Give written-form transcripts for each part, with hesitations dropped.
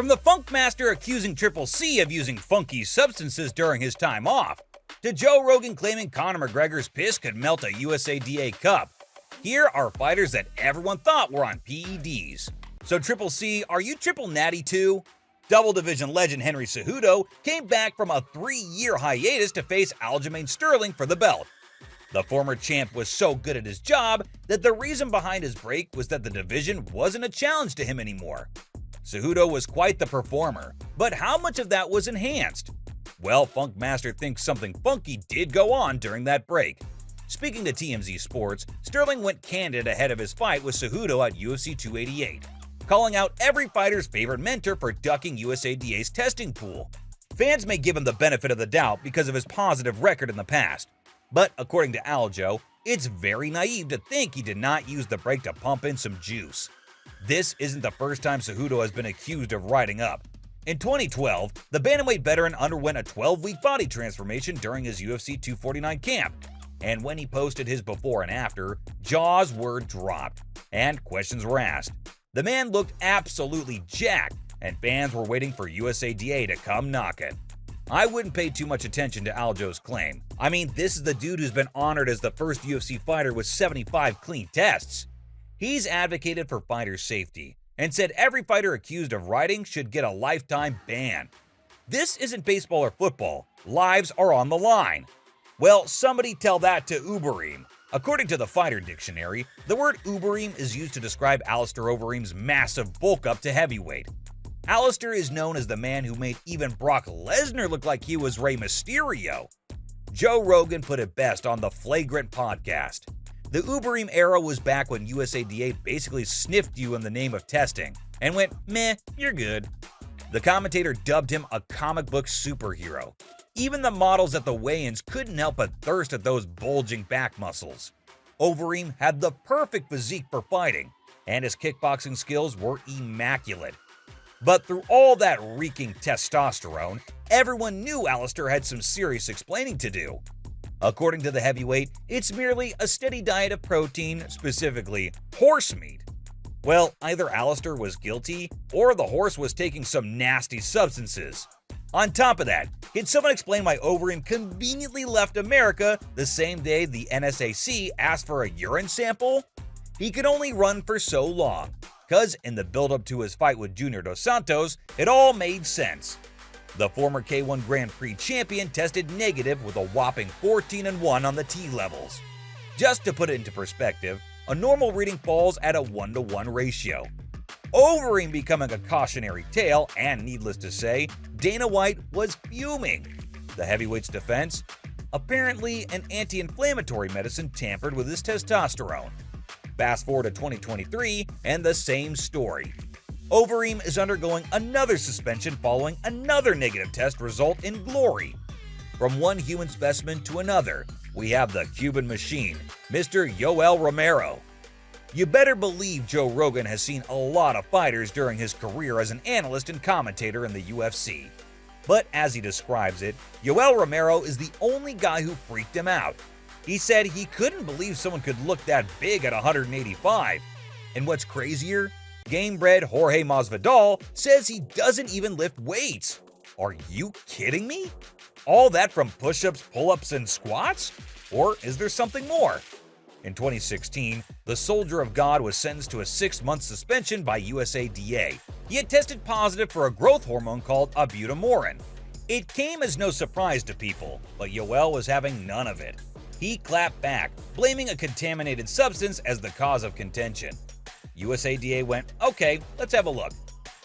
From the Funk Master accusing Triple C of using funky substances during his time off, to Joe Rogan claiming Conor McGregor's piss could melt a USADA cup, here are fighters that everyone thought were on PEDs. So Triple C, are you triple natty too? Double division legend Henry Cejudo came back from a 3-year hiatus to face Aljamain Sterling for the belt. The former champ was so good at his job that the reason behind his break was that the division wasn't a challenge to him anymore. Cejudo was quite the performer, but how much of that was enhanced? Well, Funk Master thinks something funky did go on during that break. Speaking to TMZ Sports, Sterling went candid ahead of his fight with Cejudo at UFC 288, calling out every fighter's favorite mentor for ducking USADA's testing pool. Fans may give him the benefit of the doubt because of his positive record in the past, but according to Aljo, it's very naive to think he did not use the break to pump in some juice. This isn't the first time Cejudo has been accused of riding up. In 2012, the bantamweight veteran underwent a 12-week body transformation during his UFC 249 camp, and when he posted his before and after, jaws were dropped, and questions were asked. The man looked absolutely jacked, and fans were waiting for USADA to come knocking. I wouldn't pay too much attention to Aljo's claim. I mean, this is the dude who's been honored as the first UFC fighter with 75 clean tests. He's advocated for fighters' safety and said every fighter accused of riding should get a lifetime ban. This isn't baseball or football. Lives are on the line. Well, somebody tell that to Uberim. According to the Fighter Dictionary, the word Uberim is used to describe Alistair Overeem's massive bulk up to heavyweight. Alistair is known as the man who made even Brock Lesnar look like he was Rey Mysterio. Joe Rogan put it best on the Flagrant podcast. The Uberim era was back when USADA basically sniffed you in the name of testing and went, meh, you're good. The commentator dubbed him a comic book superhero. Even the models at the weigh-ins couldn't help but thirst at those bulging back muscles. Overeem had the perfect physique for fighting, and his kickboxing skills were immaculate. But through all that reeking testosterone, everyone knew Alistair had some serious explaining to do. According to the heavyweight, it's merely a steady diet of protein, specifically horse meat. Well, either Alistair was guilty, or the horse was taking some nasty substances. On top of that, can someone explain why Overeem conveniently left America the same day the NSAC asked for a urine sample? He could only run for so long, cause in the build-up to his fight with Junior Dos Santos, it all made sense. The former K1 Grand Prix champion tested negative with a whopping 14-1 on the T levels. Just to put it into perspective, a normal reading falls at a 1-to-1 ratio. Overeem becoming a cautionary tale, and needless to say, Dana White was fuming. The heavyweight's defense? Apparently, an anti-inflammatory medicine tampered with his testosterone. Fast forward to 2023, and the same story. Overeem is undergoing another suspension following another negative test result in glory. From one human specimen to another, we have the Cuban machine, Mr. Yoel Romero. You better believe Joe Rogan has seen a lot of fighters during his career as an analyst and commentator in the UFC. But as he describes it, Yoel Romero is the only guy who freaked him out. He said he couldn't believe someone could look that big at 185. And what's crazier? Game-bred Jorge Masvidal says he doesn't even lift weights. Are you kidding me? All that from push-ups, pull-ups, and squats? Or is there something more? In 2016, the Soldier of God was sentenced to a 6-month suspension by USADA. He had tested positive for a growth hormone called abutamorin. It came as no surprise to people, but Yoel was having none of it. He clapped back, blaming a contaminated substance as the cause of contention. USADA went, okay, let's have a look.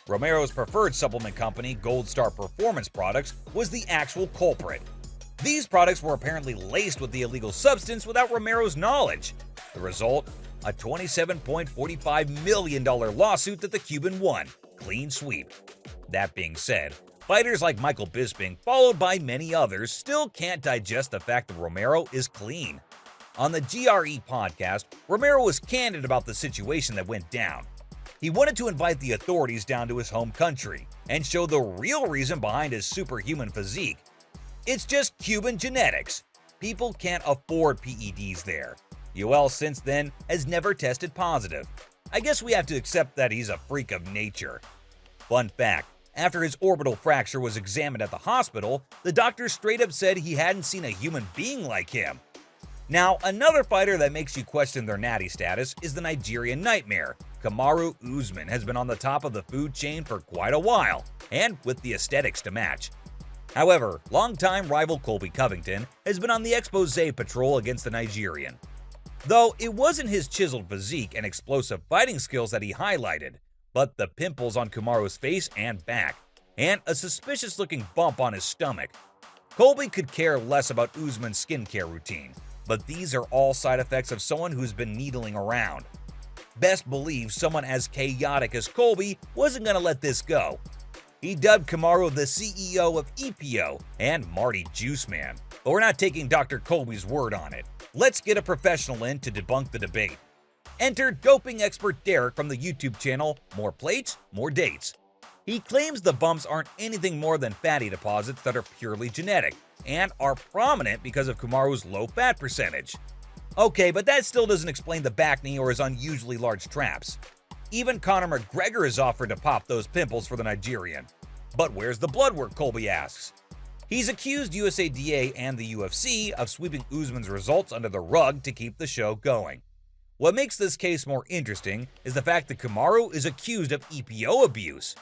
Romero's preferred supplement company, Gold Star Performance Products, was the actual culprit. These products were apparently laced with the illegal substance without Romero's knowledge. The result? A $27.45 million lawsuit that the Cuban won. Clean sweep. That being said, fighters like Michael Bisping, followed by many others, still can't digest the fact that Romero is clean. On the GRE podcast, Romero was candid about the situation that went down. He wanted to invite the authorities down to his home country and show the real reason behind his superhuman physique. It's just Cuban genetics. People can't afford PEDs there. Yoel since then has never tested positive. I guess we have to accept that he's a freak of nature. Fun fact, After his orbital fracture was examined at the hospital, the doctor straight up said he hadn't seen a human being like him. Now, another fighter that makes you question their natty status is the Nigerian Nightmare. Kamaru Usman has been on the top of the food chain for quite a while, and with the aesthetics to match. However, longtime rival Colby Covington has been on the expose patrol against the Nigerian. Though it wasn't his chiseled physique and explosive fighting skills that he highlighted, but the pimples on Kamaru's face and back, and a suspicious-looking bump on his stomach. Colby could care less about Usman's skincare routine, but these are all side effects of someone who's been needling around. Best believe someone as chaotic as Colby wasn't going to let this go. He dubbed Kamaru the CEO of EPO and Marty Juice Man, but we're not taking Dr. Colby's word on it. Let's get a professional in to debunk the debate. Enter doping expert Derek from the YouTube channel More Plates, More Dates. He claims the bumps aren't anything more than fatty deposits that are purely genetic and are prominent because of Kamaru's low fat percentage. Okay, but that still doesn't explain the back knee or his unusually large traps. Even Conor McGregor has offered to pop those pimples for the Nigerian. But where's the blood work, Colby asks. He's accused USADA and the UFC of sweeping Usman's results under the rug to keep the show going. What makes this case more interesting is the fact that Kamaru is accused of EPO abuse.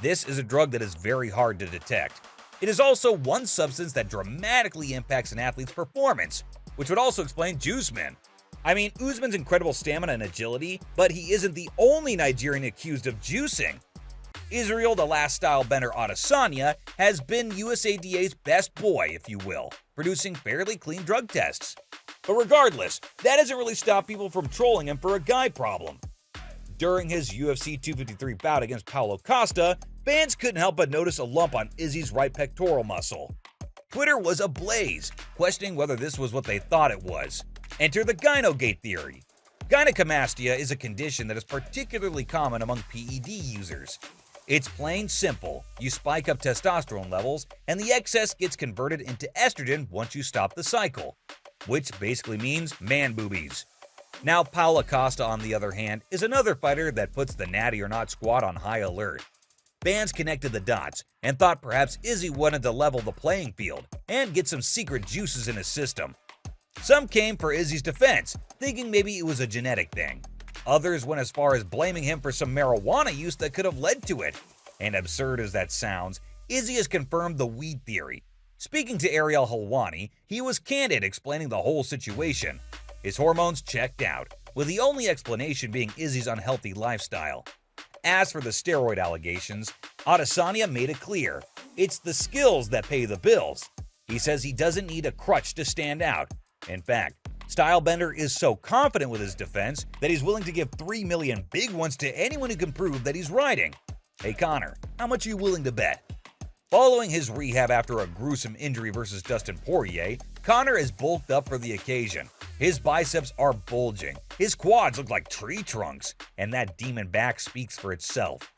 This is a drug that is very hard to detect. It is also one substance that dramatically impacts an athlete's performance, which would also explain Juice Man. I mean, Usman's incredible stamina and agility, but he isn't the only Nigerian accused of juicing. Israel the Last Style Bender Adesanya has been USADA's best boy, if you will, producing fairly clean drug tests. But regardless, that doesn't really stop people from trolling him for a guy problem. During his UFC 253 bout against Paulo Costa, fans couldn't help but notice a lump on Izzy's right pectoral muscle. Twitter was ablaze, questioning whether this was what they thought it was. Enter the gynogate theory. Gynecomastia is a condition that is particularly common among PED users. It's plain simple. You spike up testosterone levels, and the excess gets converted into estrogen once you stop the cycle, which basically means man boobies. Now, Paulo Costa, on the other hand, is another fighter that puts the Natty or Not squad on high alert. Fans connected the dots and thought perhaps Izzy wanted to level the playing field and get some secret juices in his system. Some came for Izzy's defense, thinking maybe it was a genetic thing. Others went as far as blaming him for some marijuana use that could have led to it. And absurd as that sounds, Izzy has confirmed the weed theory. Speaking to Ariel Helwani, he was candid explaining the whole situation. His hormones checked out, with the only explanation being Izzy's unhealthy lifestyle. As for the steroid allegations, Adesanya made it clear, it's the skills that pay the bills. He says he doesn't need a crutch to stand out. In fact, Stylebender is so confident with his defense that he's willing to give 3 million big ones to anyone who can prove that he's riding. Hey Conor, how much are you willing to bet? Following his rehab after a gruesome injury versus Dustin Poirier, Conor is bulked up for the occasion. His biceps are bulging, his quads look like tree trunks, and that demon back speaks for itself.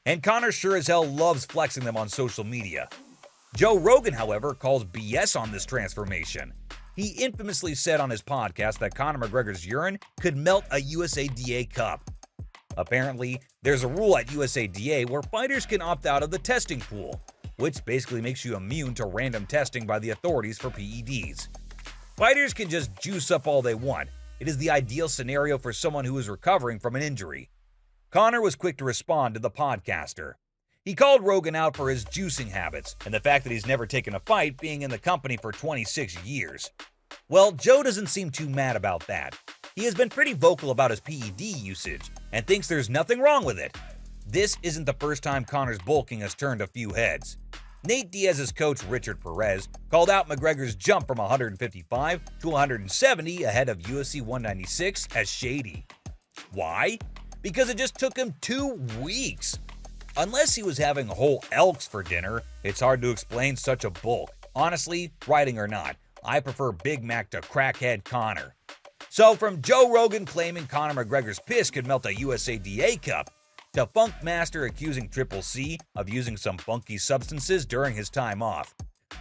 And Conor sure as hell loves flexing them on social media. Joe Rogan, however, calls BS on this transformation. He infamously said on his podcast that Conor McGregor's urine could melt a USADA cup. Apparently, there's a rule at USADA where fighters can opt out of the testing pool, which basically makes you immune to random testing by the authorities for PEDs. Fighters can just juice up all they want. It is the ideal scenario for someone who is recovering from an injury. Conor was quick to respond to the podcaster. He called Rogan out for his juicing habits and the fact that he's never taken a fight, being in the company for 26 years. Well, Joe doesn't seem too mad about that. He has been pretty vocal about his PED usage and thinks there's nothing wrong with it. This isn't the first time Conor's bulking has turned a few heads. Nate Diaz's coach Richard Perez called out McGregor's jump from 155 to 170 ahead of UFC 196 as shady. Why? Because it just took him 2 weeks. Unless he was having whole elks for dinner, it's hard to explain such a bulk. Honestly, writing or not, I prefer Big Mac to crackhead Conor. So from Joe Rogan claiming Conor McGregor's piss could melt a USADA cup, to Funk Master accusing Triple C of using some funky substances during his time off.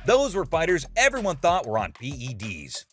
Those were fighters everyone thought were on PEDs.